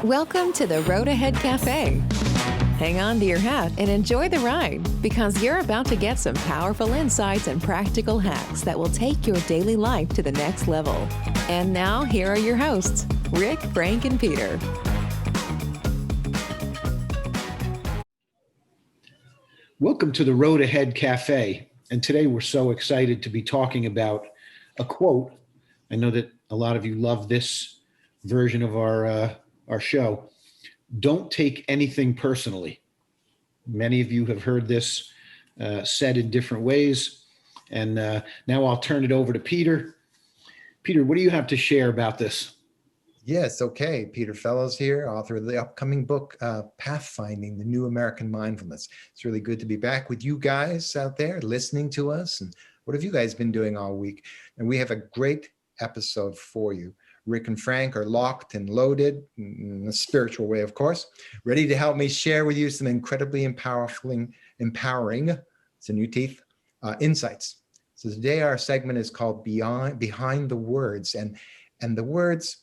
Welcome to the Road Ahead Cafe. Hang on to your hat and enjoy the ride because you're about to get some powerful insights and practical hacks that will take your daily life to the next level. And now, here are your hosts, Rick, Frank, and Peter. Welcome to the Road Ahead Cafe. And today we're so excited to be talking about a quote. I know that a lot of you love this version of our show. Don't take anything personally. Many of you have heard this said in different ways. And now I'll turn it over to Peter. Peter, what do you have to share about this? Yes, okay. Peter Fellows here, author of the upcoming book, Pathfinding, the New American Mindfulness. It's really good to be back with you guys out there listening to us. And what have you guys been doing all week? And we have a great episode for you. Rick and Frank are locked and loaded, in a spiritual way, of course, ready to help me share with you some incredibly empowering, it's a new teeth, insights. So today our segment is called Behind the Words. And the words,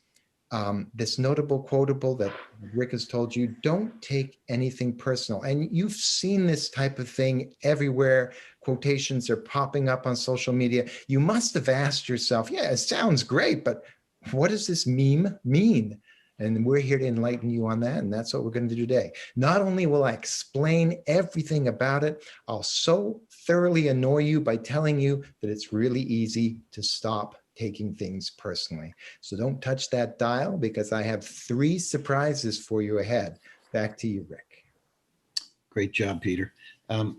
this notable quotable that Rick has told you, don't take anything personal. And you've seen this type of thing everywhere. Quotations are popping up on social media. You must have asked yourself, yeah, it sounds great, but what does this meme mean? And we're here to enlighten you on that. And that's what we're going to do today. Not only will I explain everything about it, I'll so thoroughly annoy you by telling you that it's really easy to stop taking things personally. So don't touch that dial because I have 3 surprises for you ahead. Back to you, Rick. Great job, Peter.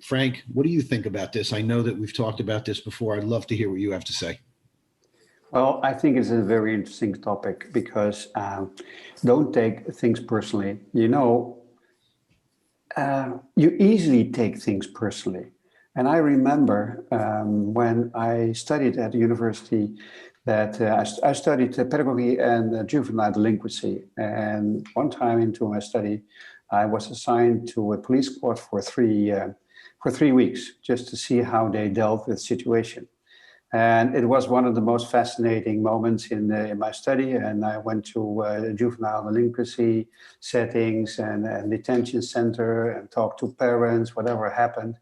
Frank, what do you think about this? I know that we've talked about this before. I'd love to hear what you have to say. Well, I think it's a very interesting topic because don't take things personally. You know, you easily take things personally. And I remember when I studied at the university that I studied pedagogy and juvenile delinquency. And one time into my study, I was assigned to a police court for 3 weeks just to see how they dealt with the situation. And it was one of the most fascinating moments in my study. And I went to juvenile delinquency settings and detention center and talked to parents, whatever happened.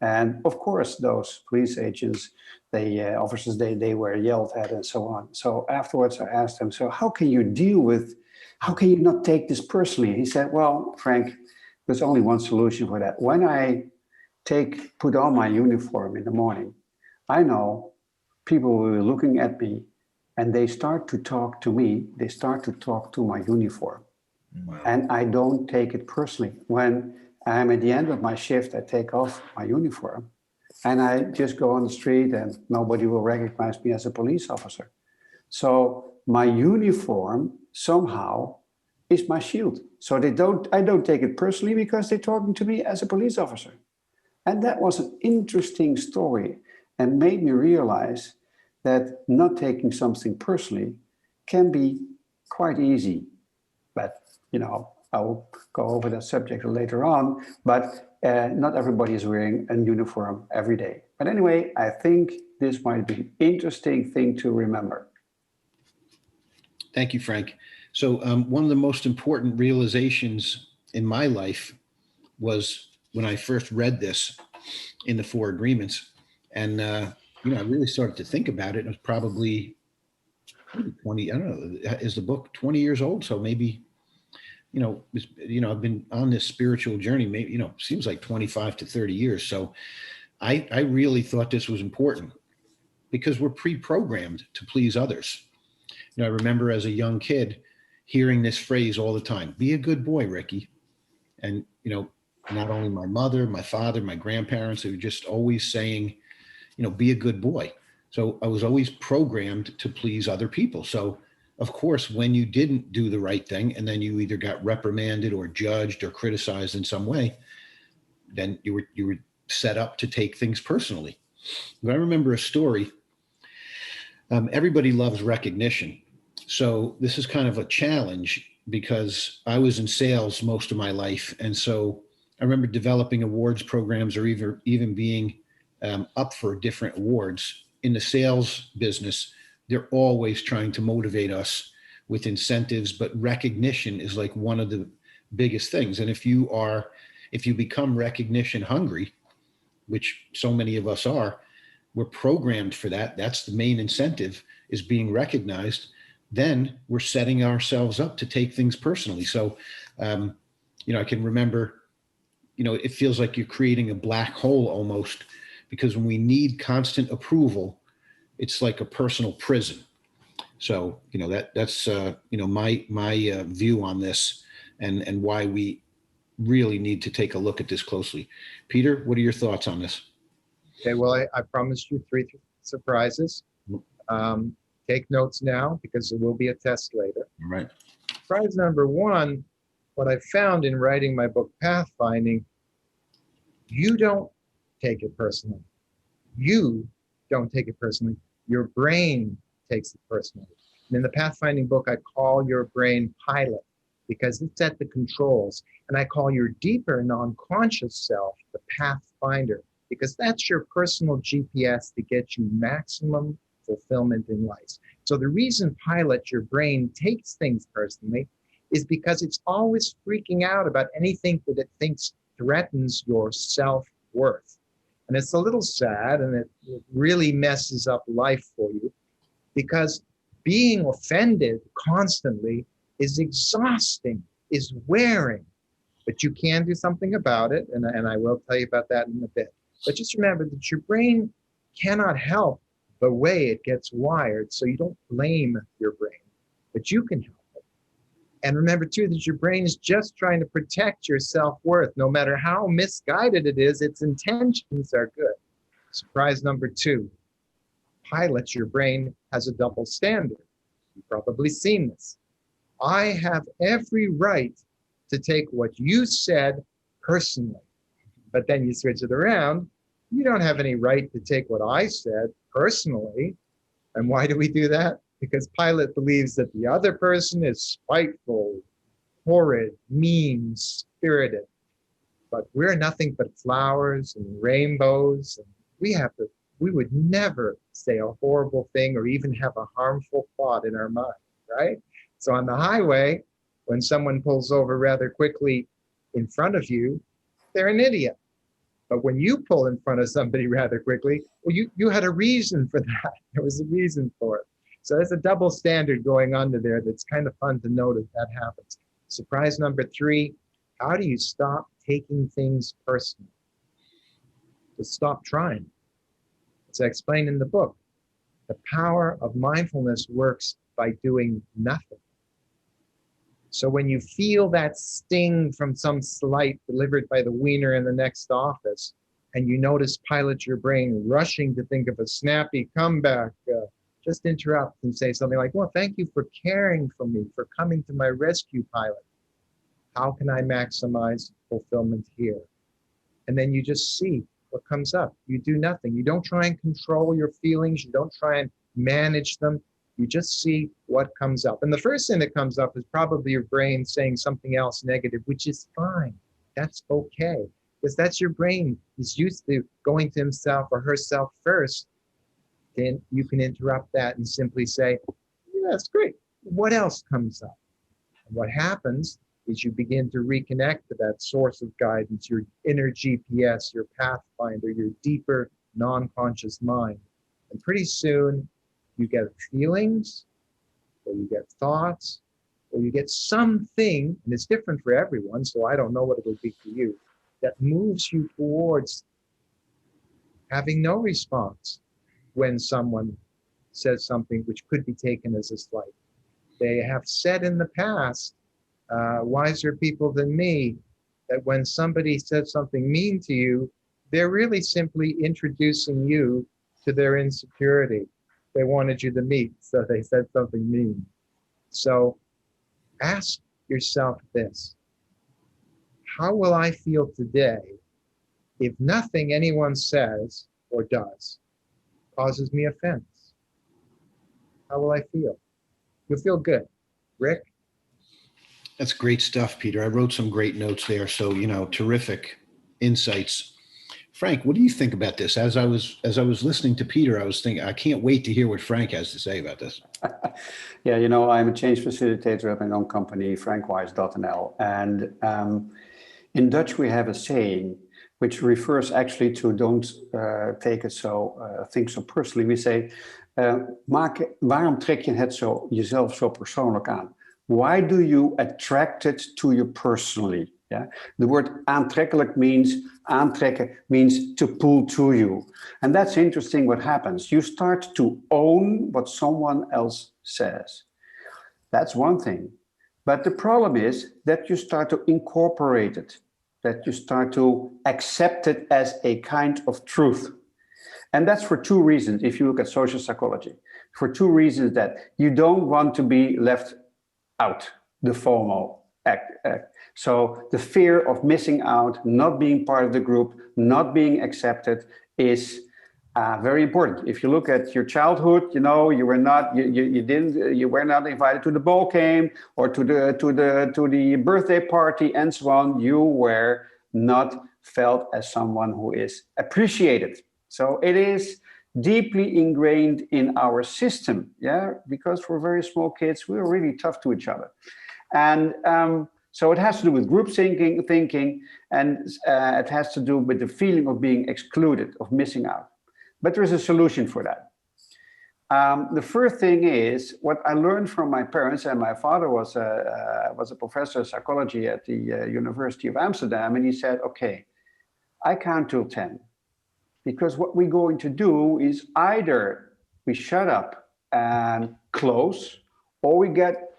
And of course, those police agents, officers, they were yelled at and so on. So afterwards I asked them, so how can you not take this personally? He said, well, Frank, there's only one solution for that. When I put on my uniform in the morning, I know people will be looking at me and they start to talk to me, they start to talk to my uniform. Wow. And I don't take it personally. When I'm at the end of my shift, I take off my uniform and I just go on the street and nobody will recognize me as a police officer. So my uniform somehow is my shield. So I don't take it personally because they're talking to me as a police officer. And that was an interesting story and made me realize that not taking something personally can be quite easy. But, you know, I'll go over that subject later on, but not everybody is wearing a uniform every day. But anyway, I think this might be an interesting thing to remember. Thank you, Frank. So one of the most important realizations in my life was when I first read this in the 4 Agreements. And, I really started to think about it. It was probably 20, I don't know, is the book 20 years old? So maybe, I've been on this spiritual journey, maybe, seems like 25 to 30 years. So I really thought this was important because we're pre-programmed to please others. I remember as a young kid hearing this phrase all the time, be a good boy, Ricky. And, not only my mother, my father, my grandparents, they were just always saying, be a good boy. So I was always programmed to please other people. So of course, when you didn't do the right thing and then you either got reprimanded or judged or criticized in some way, then you were set up to take things personally. But I remember a story. Everybody loves recognition. So this is kind of a challenge because I was in sales most of my life. And so I remember developing awards programs or even being up for different awards. In the sales business, they're always trying to motivate us with incentives, but recognition is like one of the biggest things. And if you become recognition hungry, which so many of us are, we're programmed for that. That's the main incentive, is being recognized. Then we're setting ourselves up to take things personally. So, I can remember, it feels like you're creating a black hole almost, because when we need constant approval, it's like a personal prison. So, that's my view on this, and why we really need to take a look at this closely. Peter, what are your thoughts on this? Okay, well, I promised you 3 surprises. Take notes now, because there will be a test later. All right. Surprise number 1, what I found in writing my book, Pathfinding, you don't take it personally. You don't take it personally. Your brain takes it personally. And in the Pathfinding book, I call your brain pilot, because it's at the controls. And I call your deeper non-conscious self the pathfinder, because that's your personal GPS to get you maximum fulfillment in life. So the reason pilot, your brain, takes things personally is because it's always freaking out about anything that it thinks threatens your self-worth. And it's a little sad, and it really messes up life for you, because being offended constantly is exhausting, is wearing, but you can do something about it. And I will tell you about that in a bit. But just remember that your brain cannot help the way it gets wired. So you don't blame your brain, but you can help it. And remember too, that your brain is just trying to protect your self-worth. No matter how misguided it is, its intentions are good. Surprise number 2, pilot, your brain, has a double standard. You've probably seen this. I have every right to take what you said personally. But then you switch it around. You don't have any right to take what I said personally. And why do we do that? Because Pilate believes that the other person is spiteful, horrid, mean, spirited. But we're nothing but flowers and rainbows. And we would never say a horrible thing or even have a harmful thought in our mind, right? So on the highway, when someone pulls over rather quickly in front of you, they're an idiot. But when you pull in front of somebody rather quickly, well, you had a reason for that. There was a reason for it. So there's a double standard going on there that's kind of fun to note if that happens. Surprise number 3, how do you stop taking things personally? Just stop trying. As I explained in the book, the power of mindfulness works by doing nothing. So when you feel that sting from some slight delivered by the wiener in the next office, and you notice pilot your brain rushing to think of a snappy comeback, just interrupt and say something like, well, thank you for caring for me, for coming to my rescue, pilot. How can I maximize fulfillment here? And then you just see what comes up. You do nothing. You don't try and control your feelings. You don't try and manage them. You just see what comes up. And the first thing that comes up is probably your brain saying something else negative, which is fine. That's okay. Because that's your brain. He's used to going to himself or herself first. Then you can interrupt that and simply say, yeah, that's great. What else comes up? And what happens is you begin to reconnect to that source of guidance, your inner GPS, your pathfinder, your deeper non-conscious mind. And pretty soon you get feelings, or you get thoughts, or you get something, and it's different for everyone, so I don't know what it would be for you, that moves you towards having no response when someone says something which could be taken as a slight. They have said in the past, wiser people than me, that when somebody says something mean to you, they're really simply introducing you to their insecurity. They wanted you to meet, so they said something mean. So ask yourself this: how will I feel today if nothing anyone says or does causes me offense? How will I feel? You'll feel good. Rick? That's great stuff, Peter. I wrote some great notes there. So, terrific insights. Frank, what do you think about this? As I was listening to Peter, I was thinking, I can't wait to hear what Frank has to say about this. Yeah, I'm a change facilitator at my own company, frankwise.nl. And in Dutch, we have a saying which refers actually to don't take it so, think so personally. We say, waarom trek je het zo, jezelf zo persoonlijk aan? Why do you attract it to you personally? Yeah, the word aantrekkelijk means, aantrekken means to pull to you. And that's interesting what happens. You start to own what someone else says. That's one thing. But the problem is that you start to incorporate it, that you start to accept it as a kind of truth. And that's for two reasons, if you look at social psychology. For two reasons: that you don't want to be left out, the FOMO act. So the fear of missing out, not being part of the group, not being accepted is very important. If you look at your childhood, you were not invited to the ball game or to the birthday party and so on. You were not felt as someone who is appreciated. So it is deeply ingrained in our system, yeah, because for very small kids, we were really tough to each other. And so it has to do with group thinking, and it has to do with the feeling of being excluded, of missing out. But there is a solution for that. The first thing is what I learned from my parents, and my father was a professor of psychology at the University of Amsterdam, and he said, okay, I count till 10. Because what we're going to do is either we shut up and close, or we get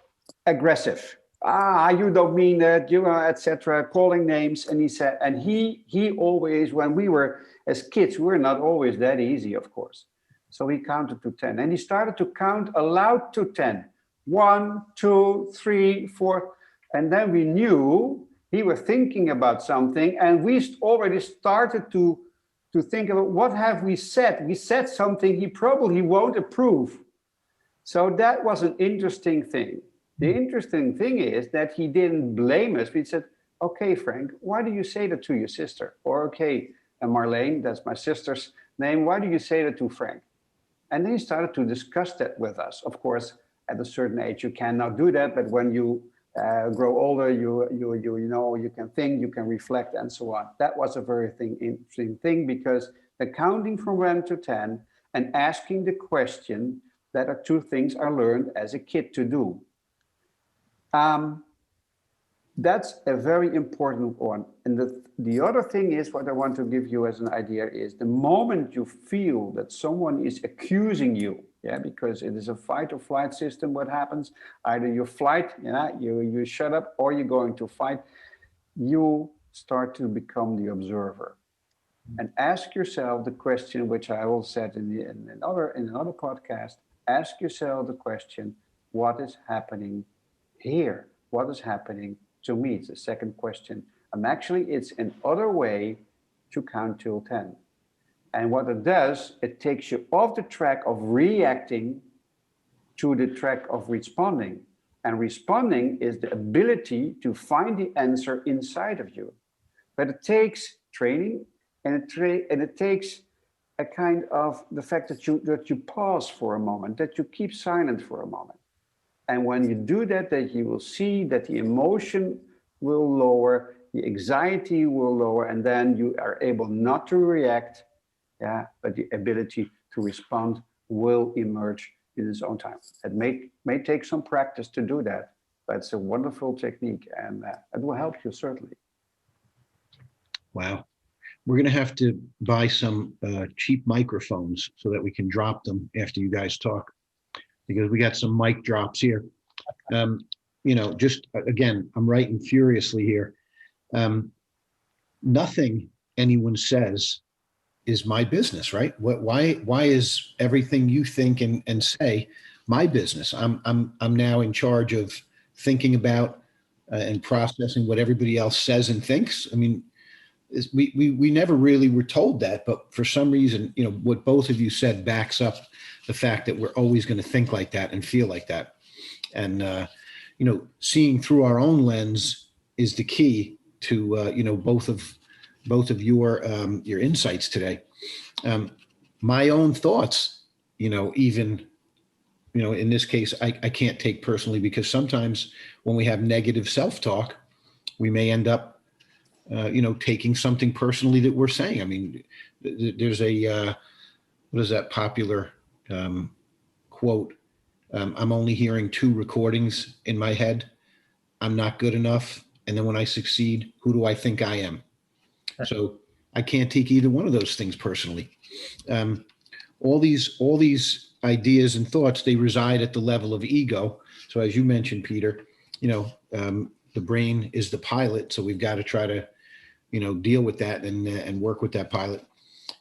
aggressive. You don't mean that, etc., calling names. And he said, and he always, when we were as kids, we were not always that easy, of course. So he counted to 10, and he started to count aloud to 10. 1, 2, 3, 4. And then we knew he was thinking about something, and we already started to think about what have we said. We said something he probably won't approve. So that was an interesting thing. The interesting thing is that he didn't blame us. We said, okay, Frank, why do you say that to your sister? Or, okay, Marlene, that's my sister's name, why do you say that to Frank? And then he started to discuss that with us. Of course, at a certain age, you cannot do that, but when you grow older, you can think, you can reflect, and so on. That was a very interesting thing, because the counting from 1 to 10 and asking the question, that are two things I learned as a kid to do. That's a very important one. And the other thing is, what I want to give you as an idea is, the moment you feel that someone is accusing you, yeah, because it is a fight or flight system, what happens? Either you flight, you shut up, or you're going to fight. You start to become the observer. And ask yourself the question, which I will said in another podcast, ask yourself the question, what is happening here? What is happening to me? It's the second question. And actually, it's another way to count till 10. And what it does, it takes you off the track of reacting to the track of responding. And responding is the ability to find the answer inside of you. But it takes training, and it takes a kind of the fact that you pause for a moment, that you keep silent for a moment. And when you do that, that you will see that the emotion will lower, the anxiety will lower, and then you are able not to react, but the ability to respond will emerge in its own time. It may take some practice to do that, but it's a wonderful technique, and it will help you, certainly. Wow. We're going to have to buy some cheap microphones so that we can drop them after you guys talk, because we got some mic drops here. Just again, I'm writing furiously here. Nothing anyone says is my business, right? Why is everything you think and say my business? I'm now in charge of thinking about and processing what everybody else says and thinks. I mean, we never really were told that, but for some reason, what both of you said backs up the fact that we're always going to think like that and feel like that. And, seeing through our own lens is the key to, both of both of your insights today. My own thoughts, even, in this case, I can't take personally, because sometimes when we have negative self-talk, we may end up, taking something personally that we're saying. I mean, there's what is that popular quote? I'm only hearing 2 recordings in my head. I'm not good enough. And then when I succeed, who do I think I am? So I can't take either one of those things personally. All these ideas and thoughts, they reside at the level of ego. So as you mentioned, Peter, the brain is the pilot. So we've got to try to, deal with that and work with that pilot.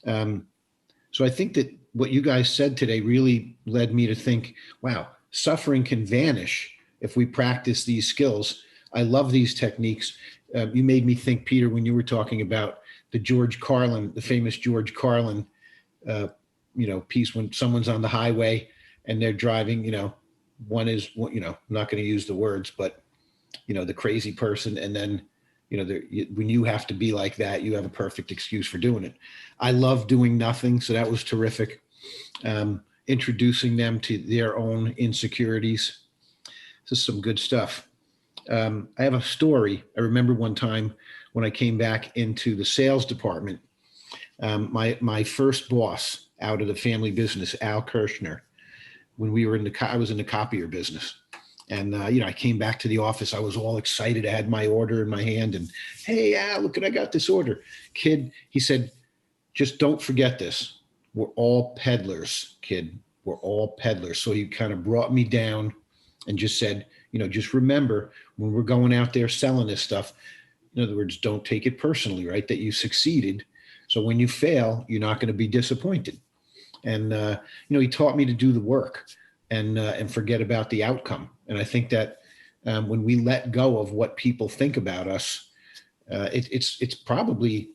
So I think that what you guys said today really led me to think, wow, suffering can vanish if we practice these skills. I love these techniques. You made me think, Peter, when you were talking about the famous George Carlin, piece, when someone's on the highway and they're driving, one is, I'm not going to use the words, but, the crazy person. And then, when you have to be like that, you have a perfect excuse for doing it. I love doing nothing. So that was terrific. Introducing them to their own insecurities. This is some good stuff. I have a story. I remember one time when I came back into the sales department, my first boss out of the family business, Al Kirshner, when we were I was in the copier business. And, I came back to the office. I was all excited. I had my order in my hand and, hey, Al, look, I got this order. Kid, he said, just don't forget this. We're all peddlers, kid. We're all peddlers. So he kind of brought me down and just said, just remember when we're going out there selling this stuff, in other words, don't take it personally, right? That you succeeded. So when you fail, you're not going to be disappointed. And, he taught me to do the work and forget about the outcome. And I think that when we let go of what people think about us, it's probably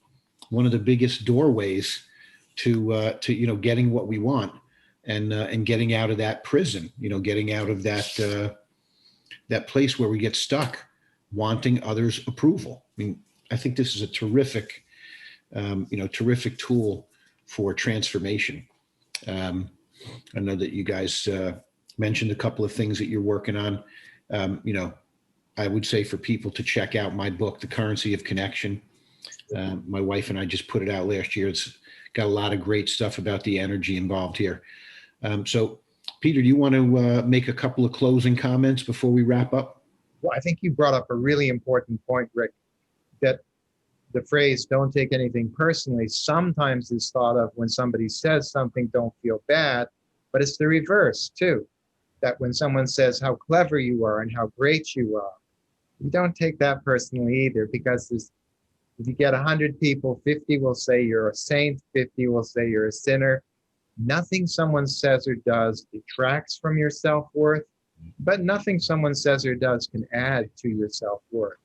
one of the biggest doorways to getting what we want and getting out of that prison, getting out of that place where we get stuck wanting others' approval. I mean, I think this is a terrific tool for transformation. I know that you guys mentioned a couple of things that you're working on. I would say for people to check out my book, The Currency of Connection. My wife and I just put it out last year. It's got a lot of great stuff about the energy involved here. So, Peter, do you want to make a couple of closing comments before we wrap up? Well, I think you brought up a really important point, Rick, that the phrase "don't take anything personally" sometimes is thought of when somebody says something, don't feel bad, but it's the reverse too. That when someone says how clever you are and how great you are, you don't take that personally either, because if you get 100 people, 50 will say you're a saint, 50 will say you're a sinner. Nothing someone says or does detracts from your self-worth, but nothing someone says or does can add to your self-worth.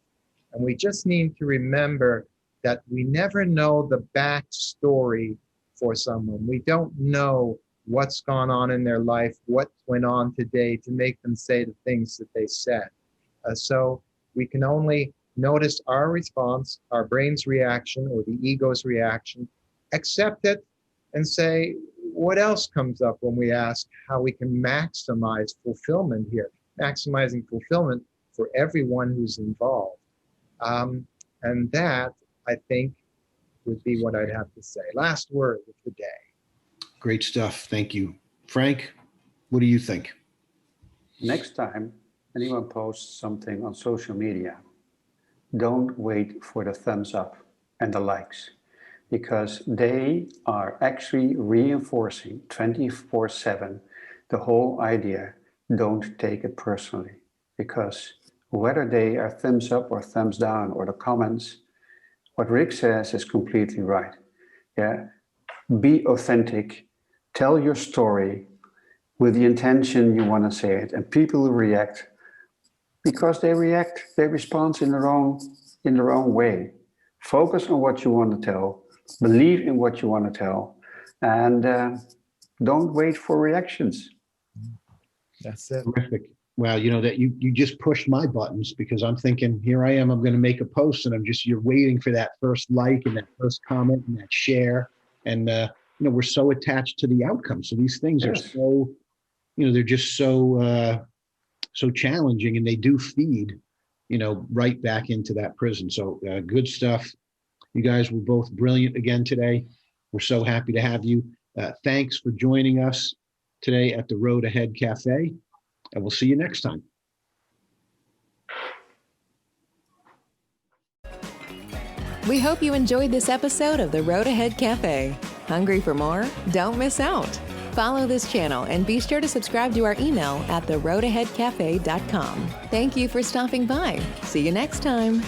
And we just need to remember that we never know the backstory for someone. We don't know what's gone on in their life, what went on today to make them say the things that they said. So we can only notice our response, our brain's reaction or the ego's reaction, accept it, and say, what else comes up when we ask how we can maximize fulfillment here, maximizing fulfillment for everyone who's involved. And that, I think, would be what I'd have to say. Last word of the day. Great stuff. Thank you. Frank, what do you think? Next time anyone posts something on social media, don't wait for the thumbs up and the likes, because they are actually reinforcing 24/7 the whole idea, don't take it personally. Because whether they are thumbs up or thumbs down or the comments, what Rick says is completely right. Yeah, be authentic, tell your story with the intention you want to say it, and people will react because they respond in their own way. Focus on what you want to tell, believe in what you want to tell, and don't wait for reactions. That's it. Terrific. Wow, that you just pushed my buttons, because I'm thinking, here I am, I'm going to make a post, and you're waiting for that first like and that first comment and that share. And, we're so attached to the outcome. So these things are Yes. so, they're just so challenging, and they do feed, right back into that prison. So good stuff. You guys were both brilliant again today. We're so happy to have you. Thanks for joining us today at the Road Ahead Cafe, and we'll see you next time. We hope you enjoyed this episode of the Road Ahead Cafe. Hungry for more? Don't miss out. Follow this channel and be sure to subscribe to our email at theroadaheadcafe.com. Thank you for stopping by. See you next time.